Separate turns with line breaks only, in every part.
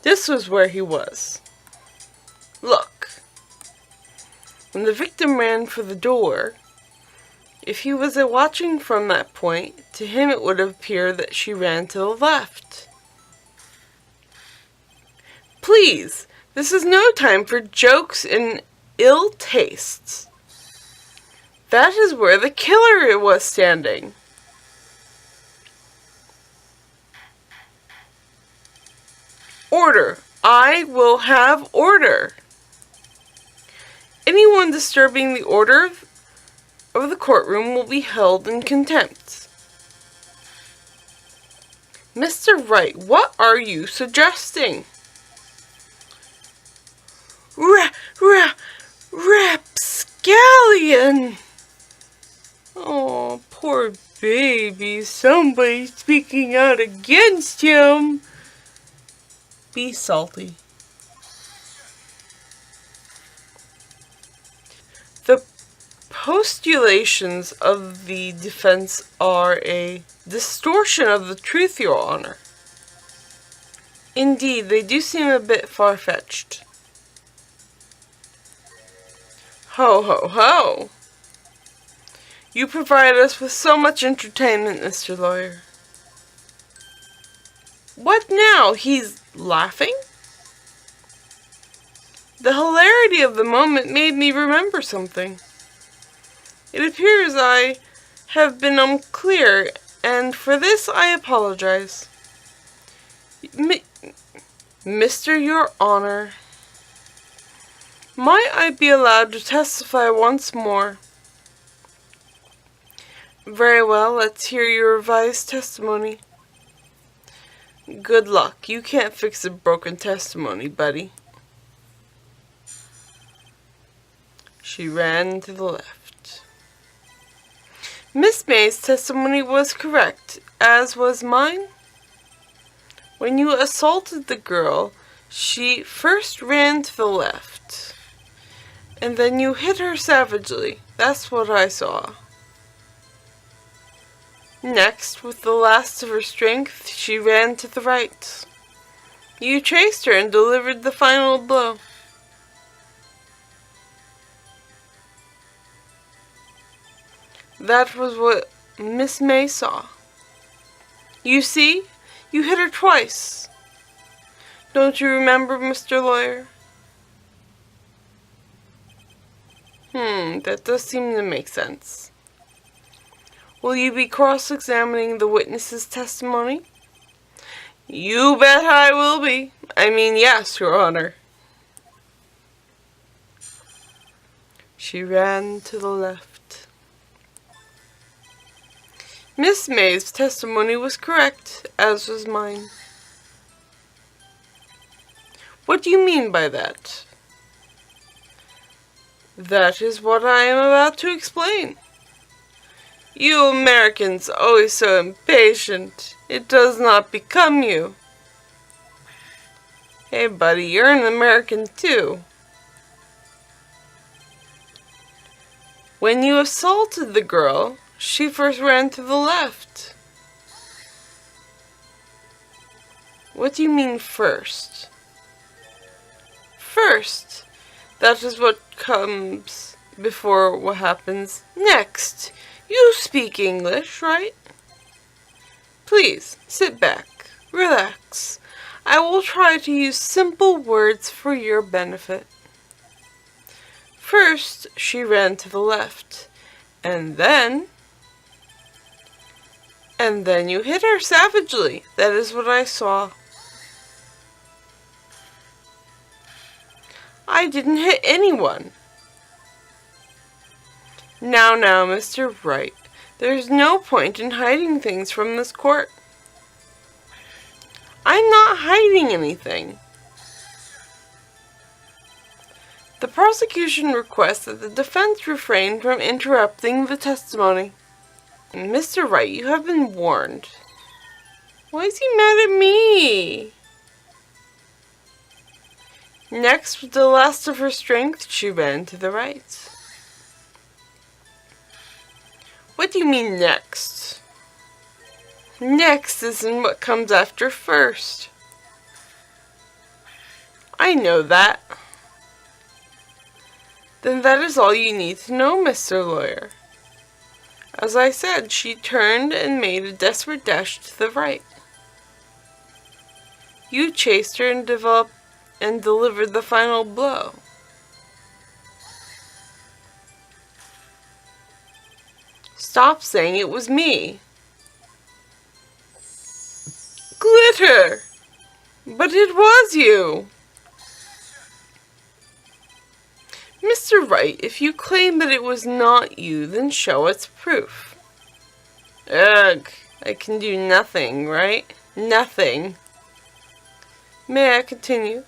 This was where he was. Look. When the victim ran for the door, if he was watching from that point, to him it would appear that she ran to the left. Please, this is no time for jokes and ill tastes. That is where the killer was standing. Order. I will have order. Anyone disturbing the order of the courtroom will be held in contempt. Mr. Wright, what are you suggesting? Rapscallion! Oh, poor baby. Somebody's speaking out against him. Be salty. The postulations of the defense are a distortion of the truth, Your Honor. Indeed, they do seem a bit far-fetched. Ho, ho, ho! You provide us with so much entertainment, Mr. Lawyer. What now? He's laughing? The hilarity of the moment made me remember something. It appears I have been unclear, and for this I apologize. Mr. Your Honor, might I be allowed to testify once more? Very well, let's hear your revised testimony. Good luck. You can't fix a broken testimony, buddy. She ran to the left. Miss May's testimony was correct, as was mine. When you assaulted the girl, she first ran to the left, and then you hit her savagely. That's what I saw. Next, with the last of her strength, she ran to the right. You chased her and delivered the final blow. That was what Miss May saw. You see, you hit her twice. Don't you remember, Mr. Lawyer? That does seem to make sense. Will you be cross-examining the witness's testimony? You bet I will be. I mean, yes, Your Honor. She ran to the left. Miss May's testimony was correct, as was mine. What do you mean by that? That is what I am about to explain. You Americans always so impatient. It does not become you. Hey, buddy, you're an American too. When you assaulted the girl, she first ran to the left. What do you mean first? First. That is what comes before what happens next. You speak English, right? Please, sit back, relax. I will try to use simple words for your benefit. First, she ran to the left, and then you hit her savagely. That is what I saw. I didn't hit anyone. Now, Mr. Wright, there's no point in hiding things from this court. I'm not hiding anything. The prosecution requests that the defense refrain from interrupting the testimony. Mr. Wright, you have been warned. Why is he mad at me? Next, with the last of her strength, she ran to the right. What do you mean, next? Next isn't what comes after first. I know that. Then that is all you need to know, Mr. Lawyer. As I said, she turned and made a desperate dash to the right. You chased her and delivered the final blow. Stop saying it was me. Glitter! But it was you! Mr. Wright, if you claim that it was not you, then show us proof. Ugh, I can do nothing, right? Nothing. May I continue?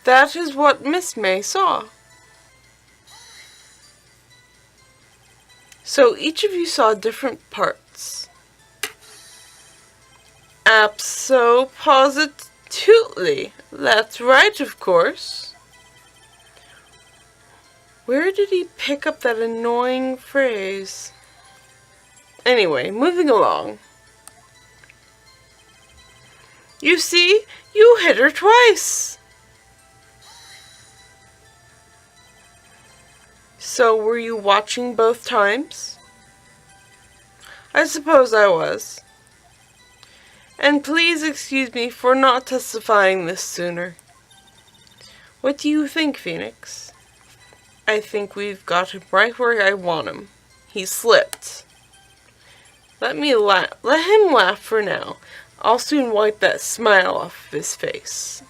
That is what Miss May saw. So each of you saw different parts. Abso-positively. That's right, of course. Where did he pick up that annoying phrase? Anyway, moving along. You see, you hit her twice. So, were you watching both times? I suppose I was. And please excuse me for not testifying this sooner. What do you think, Phoenix? I think we've got him right where I want him. He slipped. Let him laugh for now. I'll soon wipe that smile off of his face.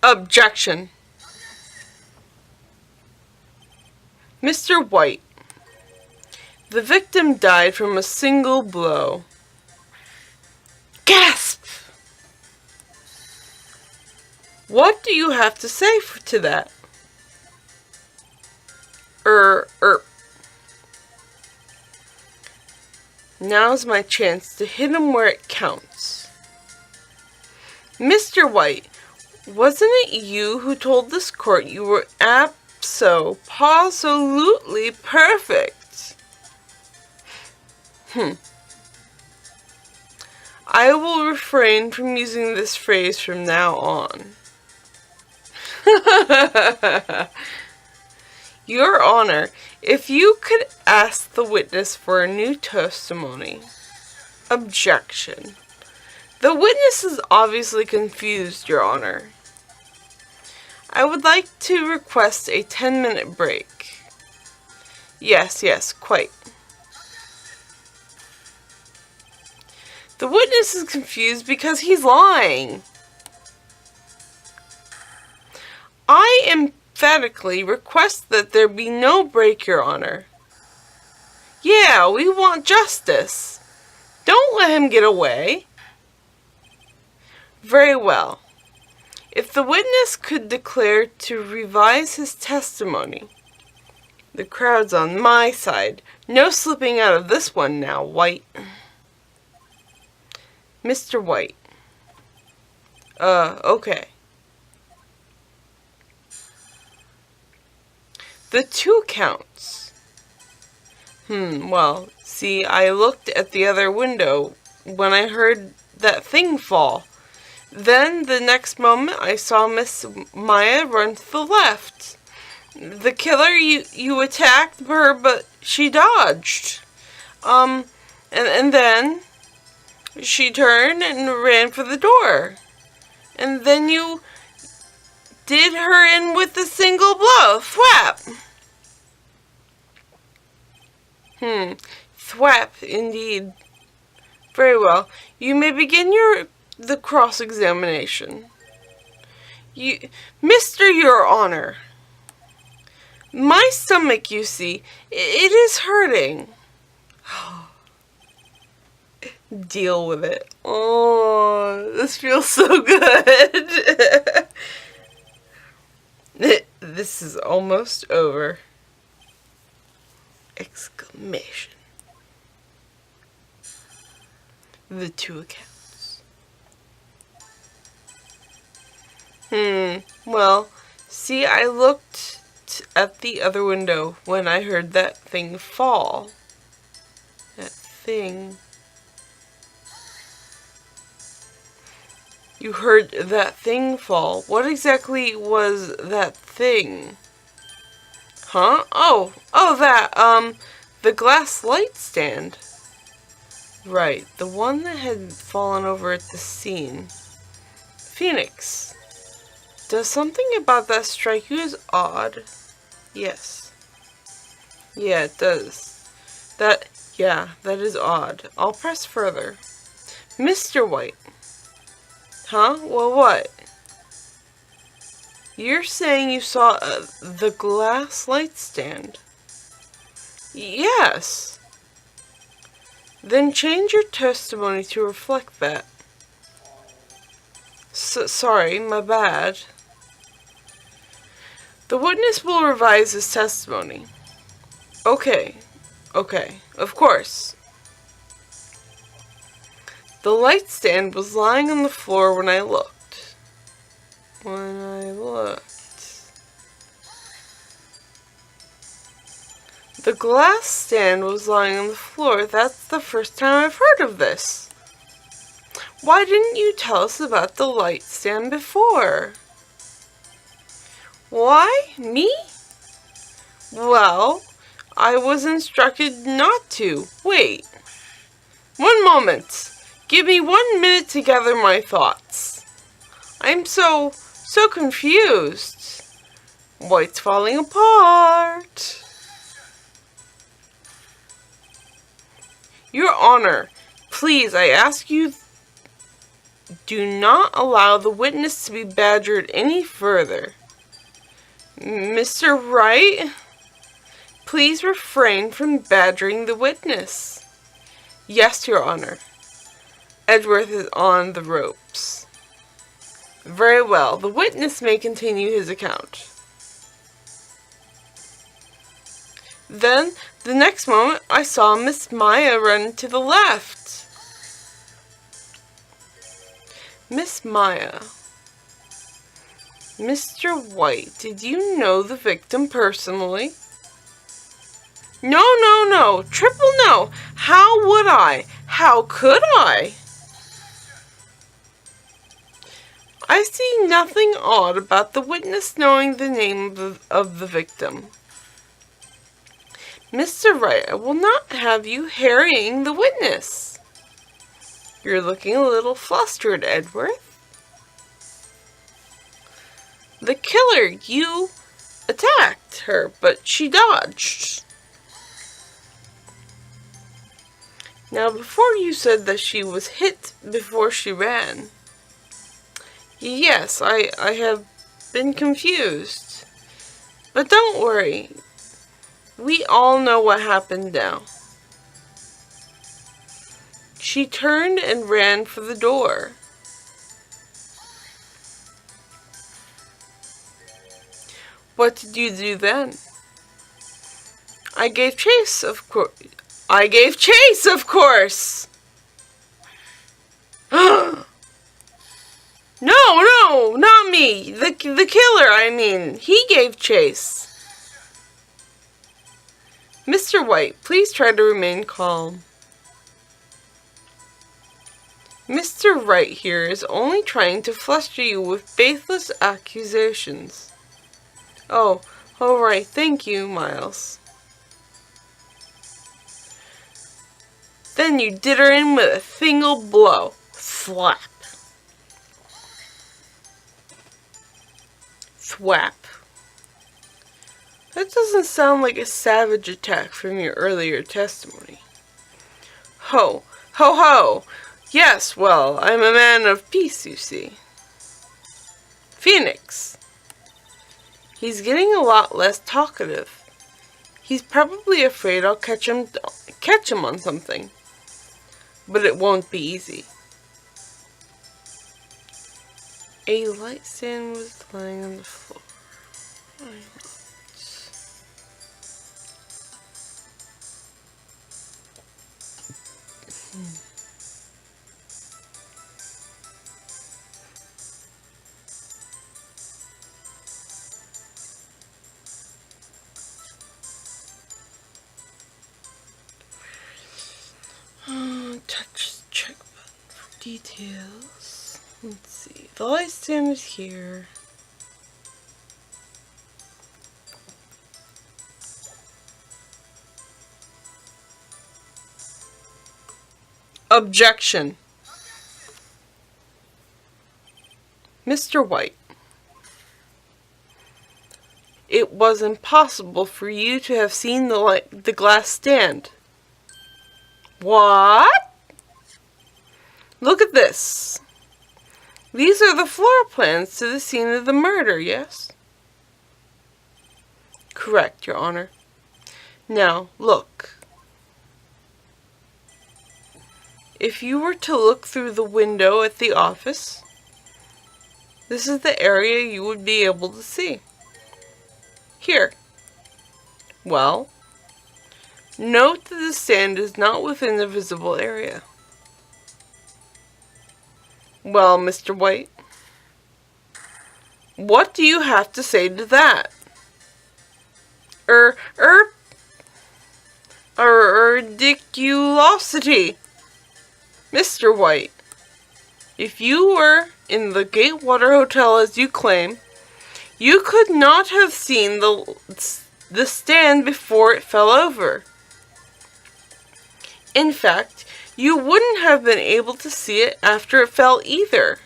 Objection. Mr. White, the victim died from a single blow. Gasp! What do you have to say to that? Now's my chance to hit him where it counts. Mr. White, wasn't it you who told this court you were absolutely perfect? I will refrain from using this phrase from now on. Your Honor, if you could ask the witness for a new testimony. Objection. The witness is obviously confused, Your Honor. I would like to request a 10-minute break. Yes, quite. The witness is confused because he's lying. I emphatically request that there be no break, Your Honor. Yeah, we want justice. Don't let him get away. Very well. If the witness could declare to revise his testimony. The crowd's on my side. No slipping out of this one now, White. Mr. White. Okay. The 2 counts. Well, see, I looked at the other window when I heard that thing fall. Then, the next moment, I saw Miss Maya run to the left. The killer, you attacked her, but she dodged. And then she turned and ran for the door. And then you did her in with a single blow. Thwap! Thwap, indeed. Very well. You may begin the cross-examination. Mr. Your Honor, my stomach, you see, it is hurting. Deal with it. Oh, this feels so good. This is almost over. Exclamation. The two accounts. Well, see, I looked at the other window when I heard that thing fall. That thing. You heard that thing fall. What exactly was that thing? Huh? Oh, that, the glass light stand. Right, the one that had fallen over at the scene. Phoenix, does something about that strike you as odd? Yes. Yeah, it does. That is odd. I'll press further. Mr. White. Huh? Well, what? You're saying you saw the glass light stand? Yes. Then change your testimony to reflect that. Sorry, my bad. The witness will revise his testimony. Okay, of course. The light stand was lying on the floor when I looked. The glass stand was lying on the floor. That's the first time I've heard of this. Why didn't you tell us about the light stand before? Why? Me? Well, I was instructed not to. Wait. One moment. Give me 1 minute to gather my thoughts. I'm so confused. White's falling apart. Your Honor, please, I ask you, do not allow the witness to be badgered any further. Mr. Wright, please refrain from badgering the witness. Yes, Your Honor. Edgeworth is on the ropes. Very well. The witness may continue his account. Then, the next moment, I saw Miss Maya run to the left. Miss Maya. Mr. White, did you know the victim personally? No. Triple no. How would I? How could I? I see nothing odd about the witness knowing the name of the victim. Mr. Wright, I will not have you harrying the witness. You're looking a little flustered, Edgeworth. The killer, you attacked her, but she dodged. Now, before you said that she was hit before she ran. Yes, I have been confused. But don't worry. We all know what happened now. She turned and ran for the door. What did you do then? I gave chase, of course. No, not me. The killer, I mean. He gave chase. Mr. White, please try to remain calm. Mr. Wright here is only trying to fluster you with baseless accusations. Oh, all right, thank you, Miles. Then you did her in with a single blow. Slap. Thwap. That doesn't sound like a savage attack from your earlier testimony. Ho, ho, ho! Yes, well, I'm a man of peace, you see. Phoenix. He's getting a lot less talkative. He's probably afraid I'll catch him on something. but it won't be easy. A light stand was lying on the floor. Touch the check button for details. Let's see. The light stand is here. Objection. Mr. White, it was impossible for you to have seen the glass stand. What? Look at this. These are the floor plans to the scene of the murder, yes? Correct, Your Honor. Now, look. If you were to look through the window at the office, this is the area you would be able to see. Here. Well, note that the stand is not within the visible area. Well, Mr. White, what do you have to say to that? Ridiculosity. Mr. White, if you were in the Gatewater Hotel as you claim, you could not have seen the stand before it fell over. In fact, you wouldn't have been able to see it after it fell either.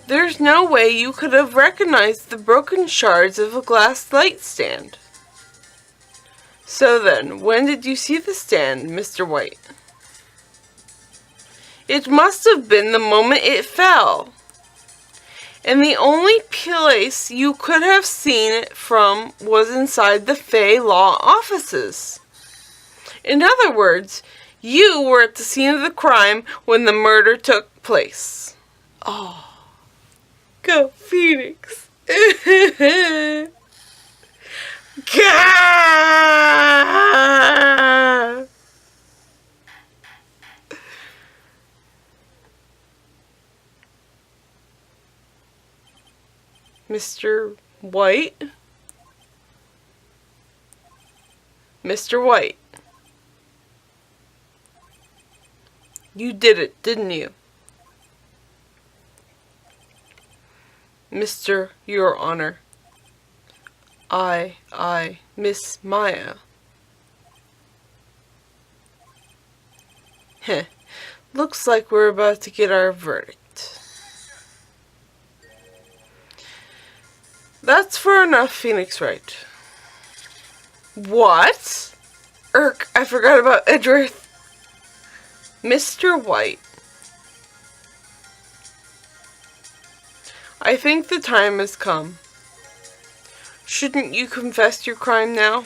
There's no way you could have recognized the broken shards of a glass light stand. So then, when did you see the stand, Mr. White? It must have been the moment it fell. And the only place you could have seen it from was inside the Fay Law offices. In other words, you were at the scene of the crime when the murder took place. Oh, go Phoenix. Gah! Mr. White? Mr. White. You did it, didn't you? Mr. Your Honor. Miss Maya. Heh. Looks like we're about to get our verdict. That's far enough, Phoenix Wright. What? I forgot about Edgeworth. Mr. White. I think the time has come. Shouldn't you confess your crime now,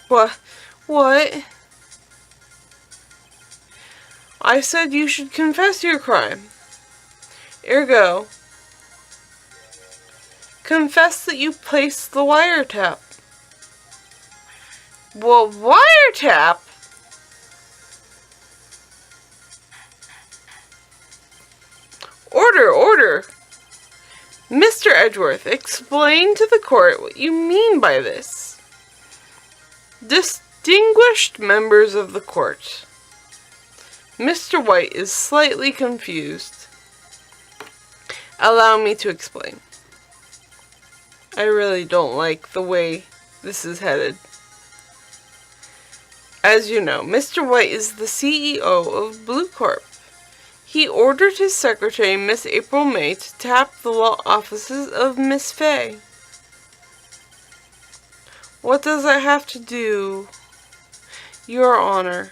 What? I said you should confess your crime. Ergo, confess that you placed the wiretap. Well, wiretap? Order. Mr. Edgeworth, explain to the court what you mean by this. Distinguished members of the court, Mr. White is slightly confused. Allow me to explain. I really don't like the way this is headed. As you know, Mr. White is the CEO of Blue Corp. He ordered his secretary, Miss April May, to tap the law offices of Miss Fay. What does that have to do, Your Honor?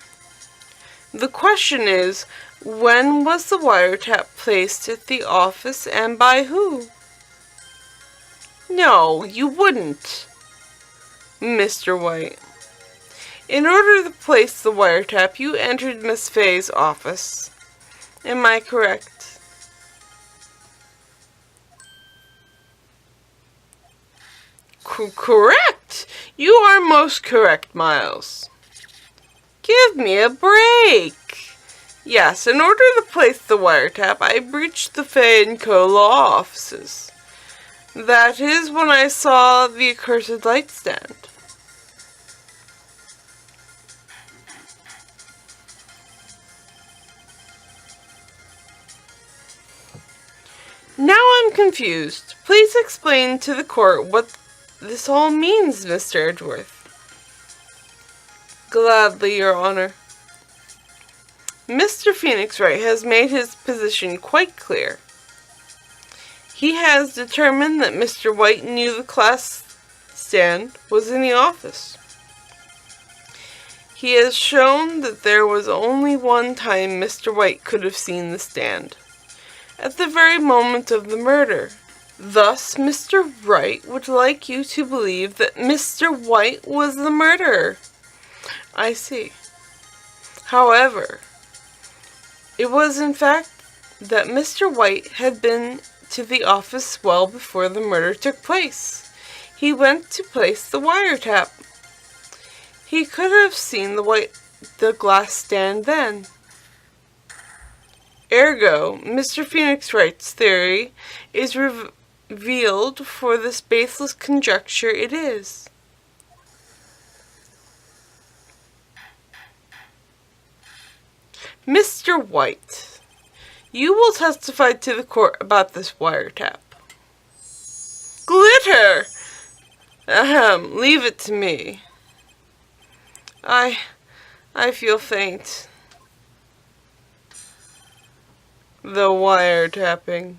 The question is, when was the wiretap placed at the office and by who? No, you wouldn't, Mr. White. In order to place the wiretap, you entered Miss Fay's office. Am I correct? Correct! You are most correct, Miles. Give me a break! Yes, in order to place the wiretap, I breached the Fay & Co. law offices. That is when I saw the accursed light stand. Now I'm confused. Please explain to the court what this all means, Mr. Edgeworth. Gladly, Your Honor. Mr. Phoenix Wright has made his position quite clear. He has determined that Mr. White knew the class stand was in the office. He has shown that there was only one time Mr. White could have seen the stand, at the very moment of the murder. Thus, Mr. Wright would like you to believe that Mr. White was the murderer. I see. However, it was in fact that Mr. White had been to the office well before the murder took place. He went to place the wiretap. He could have seen the glass stand then. Ergo, Mr. Phoenix Wright's theory is revealed for this baseless conjecture it is. Mr. White, you will testify to the court about this wiretap. Glitter! Ahem, leave it to me. I feel faint. The wiretapping.